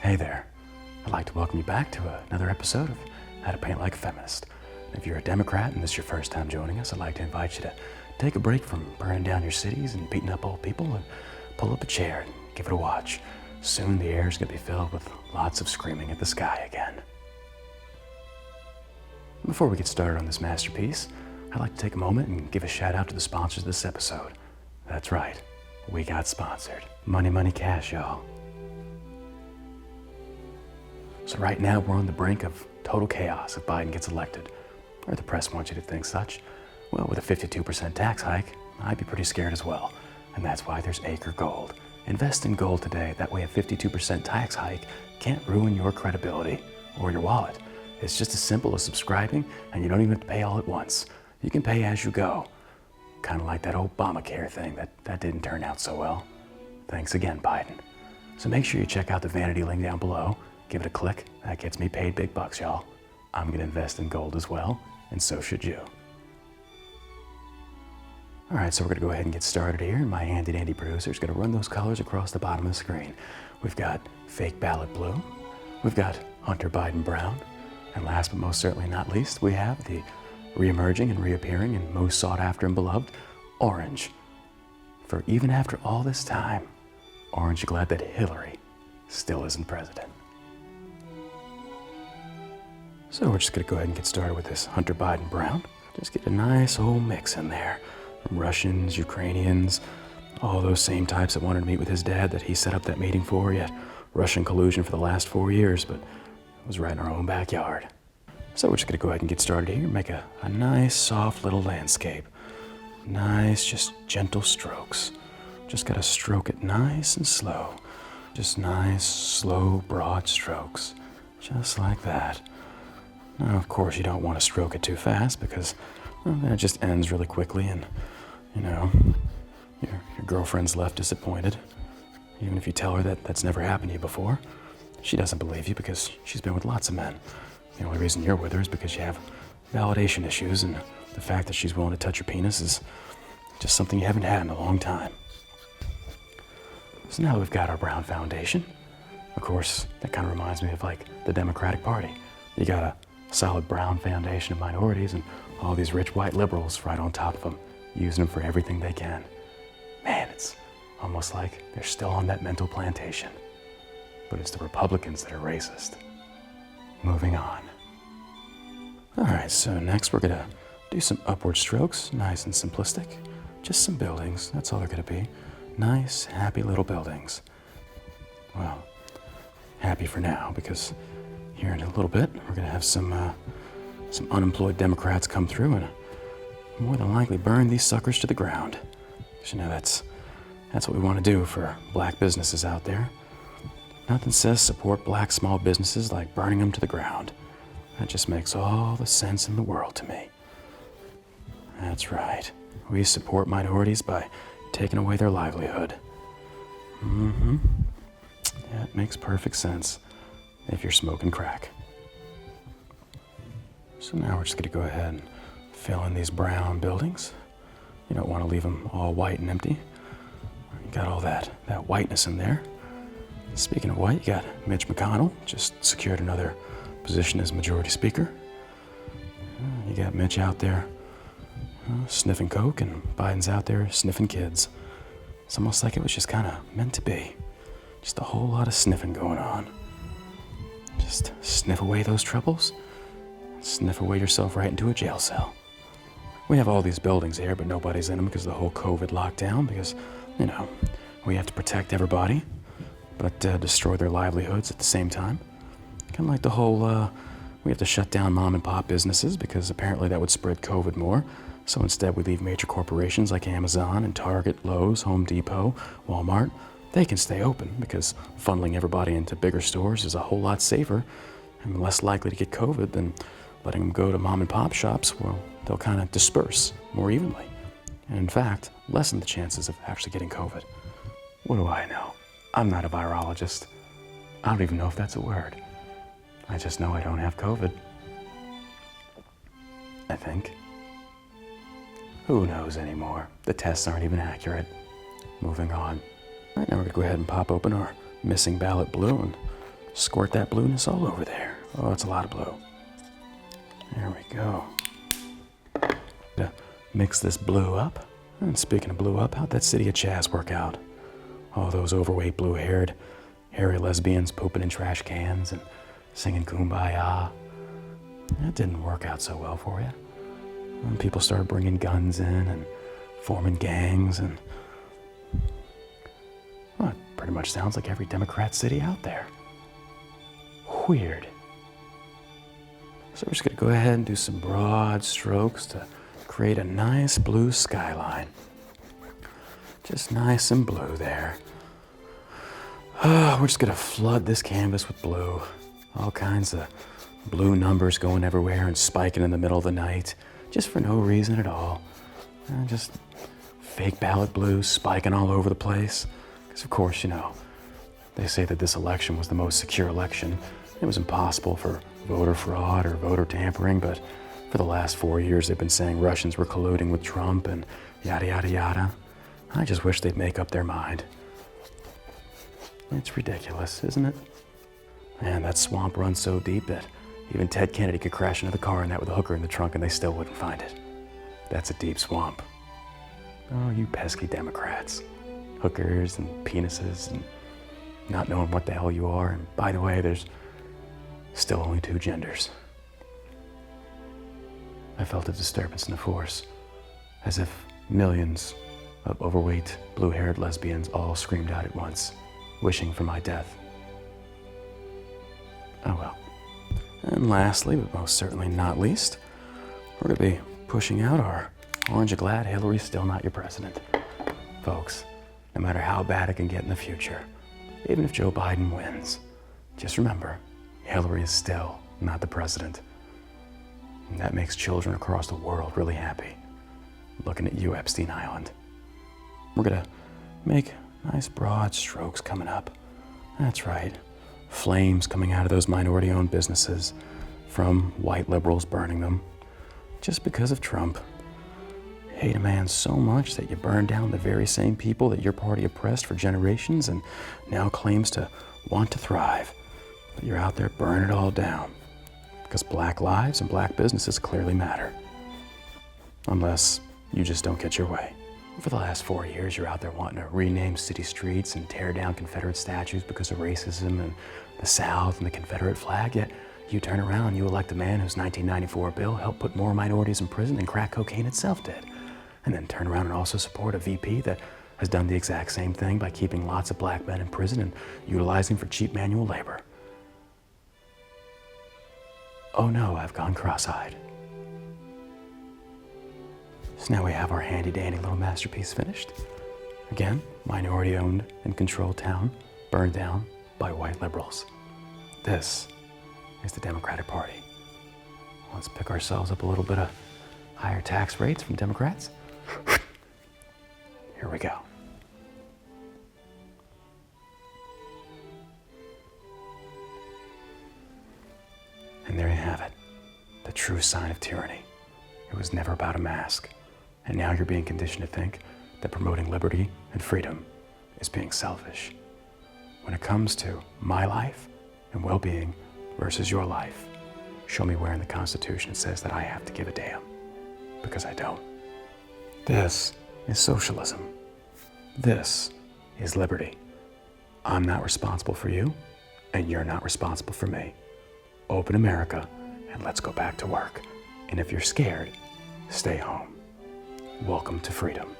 Hey there. I'd like to welcome you back to another episode of How to Paint Like a Feminist. If you're a Democrat and this is your first time joining us, I'd like to invite you to take a break from burning down your cities and beating up old people and pull up a chair and give it a watch. Soon the air is going to be filled with lots of screaming at the sky again. Before we get started on this masterpiece, I'd like to take a moment and give a shout out to the sponsors of this episode. That's right, we got sponsored. Money, money, cash, y'all. So right now we're on the brink of total chaos if Biden gets elected, or the press wants you to think such. Well, with a 52% tax hike, I'd be pretty scared as well, and that's why there's Acre Gold. Invest in gold today, that way a 52% tax hike can't ruin your credibility or your wallet. It's just as simple as subscribing, and you don't even have to pay all at once. You can pay as you go. Kind of like that Obamacare thing that didn't turn out so well. Thanks again, Biden. So make sure you check out the vanity link down below. Give it a click. That gets me paid big bucks, y'all. I'm going to invest in gold as well, and so should you. All right, so we're going to go ahead and get started here. My handy-dandy producer is going to run those colors across the bottom of the screen. We've got fake ballot blue. We've got Hunter Biden brown. And last but most certainly not least, we have the re-emerging and reappearing and most sought after and beloved orange. For even after all this time, aren't you glad that Hillary still isn't president? So we're just going to go ahead and get started with this Hunter Biden brown. Just get a nice old mix in there. From Russians, Ukrainians, all those same types that wanted to meet with his dad that he set up that meeting for, yet Russian collusion for the last 4 years, but it was right in our own backyard. So we're just going to go ahead and get started here. Make a nice, soft little landscape. Nice, just gentle strokes. Just got to stroke it nice and slow. Just nice, slow, broad strokes. Just like that. Now, of course, you don't want to stroke it too fast because then it just ends really quickly and, you know, your girlfriend's left disappointed. Even if you tell her that that's never happened to you before, she doesn't believe you because she's been with lots of men. The only reason you're with her is because you have validation issues, and the fact that she's willing to touch your penis is just something you haven't had in a long time. So now that we've got our brown foundation, of course, that kind of reminds me of like the Democratic Party. You got a solid brown foundation of minorities and all these rich white liberals right on top of them, using them for everything they can. Man, it's almost like they're still on that mental plantation. But it's the Republicans that are racist. Moving on. All right, so next we're gonna do some upward strokes, nice and simplistic. Just some buildings, that's all they're gonna be. Nice, happy little buildings. Well, happy for now, because here in a little bit, we're gonna have some unemployed Democrats come through and more than likely burn these suckers to the ground. Because, you know, that's what we want to do for black businesses out there. Nothing says support black small businesses like burning them to the ground. That just makes all the sense in the world to me. That's right. We support minorities by taking away their livelihood. That makes perfect sense if you're smoking crack. So now we're just going to go ahead and fill in these brown buildings. You don't want to leave them all white and empty. You got all that whiteness in there. Speaking of white, you got Mitch McConnell, just secured another position as majority speaker. You got Mitch out there sniffing coke, and Biden's out there sniffing kids. It's almost like it was just kind of meant to be. Just a whole lot of sniffing going on. Just sniff away those troubles, sniff away yourself right into a jail cell. We have all these buildings here, but nobody's in them because of the whole COVID lockdown, because, you know, we have to protect everybody, but destroy their livelihoods at the same time. Kind of like the whole, we have to shut down mom and pop businesses because apparently that would spread COVID more. So instead we leave major corporations like Amazon and Target, Lowe's, Home Depot, Walmart. They can stay open because funneling everybody into bigger stores is a whole lot safer and less likely to get COVID than letting them go to mom and pop shops. Well, they'll kind of disperse more evenly. And in fact, lessen the chances of actually getting COVID. What do I know? I'm not a virologist. I don't even know if that's a word. I just know I don't have COVID. I think. Who knows anymore? The tests aren't even accurate. Moving on. All right, now we're gonna go ahead and pop open our missing ballot blue and Squirt that blueness all over there. Oh, it's a lot of blue. There we go. Mix this blue up. And speaking of blue up, how'd that city of Chaz work out? All those overweight, blue-haired, hairy lesbians pooping in trash cans and singing Kumbaya. That didn't work out so well for you. When people started bringing guns in and forming gangs and... Well, it pretty much sounds like every Democrat city out there. Weird. So we're just going to go ahead and do some broad strokes to create a nice blue skyline. Just nice and blue there. We're just going to flood this canvas with blue. All kinds of blue numbers going everywhere and spiking in the middle of the night, just for no reason at all. Just fake ballot blue spiking all over the place. Because, of course, you know, they say that this election was the most secure election. It was impossible for voter fraud or voter tampering, but for the last 4 years they've been saying Russians were colluding with Trump and yada, yada, yada. I just wish they'd make up their mind. It's ridiculous, isn't it? Man, that swamp runs so deep that even Ted Kennedy could crash into the car in that with a hooker in the trunk and they still wouldn't find it. That's a deep swamp. Oh, you pesky Democrats. Hookers and penises and not knowing what the hell you are. And by the way, there's still only 2 genders. I felt a disturbance in the force, as if millions of overweight, blue-haired lesbians all screamed out at once, wishing for my death. Oh well. And lastly, but most certainly not least, we're going to be pushing out our Aren't You Glad Hillary's Still Not Your President? Folks, no matter how bad it can get in the future, even if Joe Biden wins, just remember, Hillary is still not the president. And that makes children across the world really happy, looking at you, Epstein Island. We're going to make nice broad strokes coming up. That's right. Flames coming out of those minority-owned businesses from white liberals burning them just because of Trump. Hate a man so much that you burn down the very same people that your party oppressed for generations and now claims to want to thrive. But you're out there burning it all down because black lives and black businesses clearly matter. Unless you just don't get your way. For the last 4 years, you're out there wanting to rename city streets and tear down Confederate statues because of racism and the South and the Confederate flag, yet you turn around and you elect a man whose 1994 bill helped put more minorities in prison than crack cocaine itself did. And then turn around and also support a VP that has done the exact same thing by keeping lots of black men in prison and utilizing for cheap manual labor. Oh no, I've gone cross-eyed. So now we have our handy-dandy little masterpiece finished. Again, minority-owned and controlled town, burned down by white liberals. This is the Democratic Party. Let's pick ourselves up a little bit of higher tax rates from Democrats. Here we go. And there you have it, the true sign of tyranny. It was never about a mask. And now you're being conditioned to think that promoting liberty and freedom is being selfish. When it comes to my life and well-being versus your life, show me where in the Constitution it says that I have to give a damn. Because I don't. This is socialism. This is liberty. I'm not responsible for you, and you're not responsible for me. Open America, and let's go back to work. And if you're scared, stay home. Welcome to freedom.